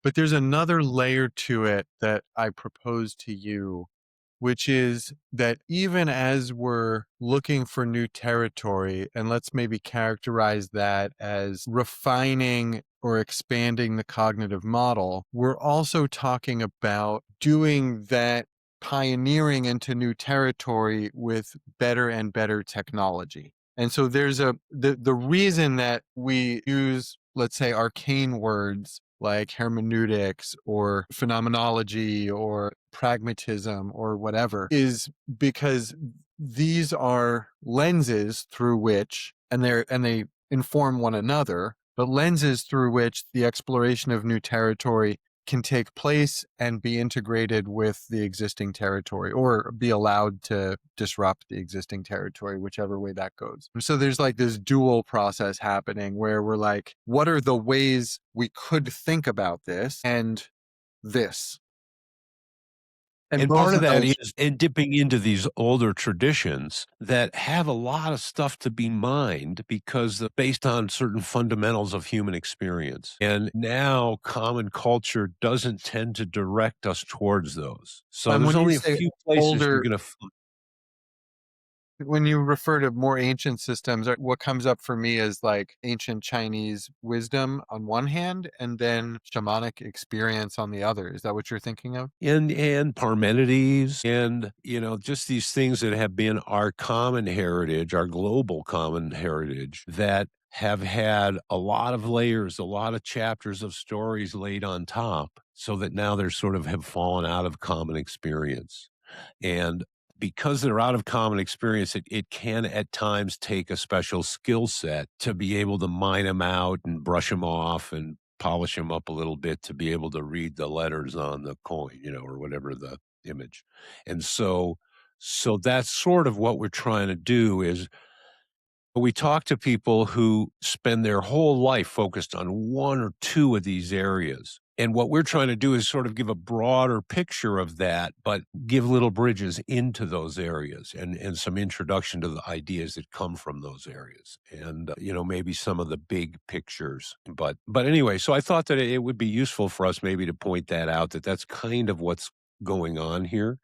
But there's another layer to it that I propose to you, which is that even as we're looking for new territory, and let's maybe characterize that as refining or expanding the cognitive model, we're also talking about doing that pioneering into new territory with better and better technology. And so there's the reason that we use, let's say, arcane words like hermeneutics or phenomenology or pragmatism or whatever is because these are lenses through which, and they inform one another, but lenses through which the exploration of new territory can take place and be integrated with the existing territory or be allowed to disrupt the existing territory, whichever way that goes. So there's like this dual process happening where we're like, what are the ways we could think about this and this? And And both part of of that those. is in dipping into these older traditions that have a lot of stuff to be mined because they're based on certain fundamentals of human experience. And now common culture doesn't tend to direct us towards those. So And there's when you only a say few places you're older, going to when you refer to more ancient systems, what comes up for me is like ancient Chinese wisdom on one hand, and then shamanic experience on the other. Is that what you're thinking of? and Parmenides and, just these things that have been our common heritage, our global common heritage that have had a lot of layers, a lot of chapters of stories laid on top so that now they're sort of have fallen out of common experience. And because they're out of common experience, it can at times take a special skill set to be able to mine them out and brush them off and polish them up a little bit to be able to read the letters on the coin, or whatever the image. And so that's sort of what we're trying to do is we talk to people who spend their whole life focused on one or two of these areas. And what we're trying to do is sort of give a broader picture of that, but give little bridges into those areas and some introduction to the ideas that come from those areas and, maybe some of the big pictures. But anyway, so I thought that it would be useful for us maybe to point that out, that that's kind of what's going on here.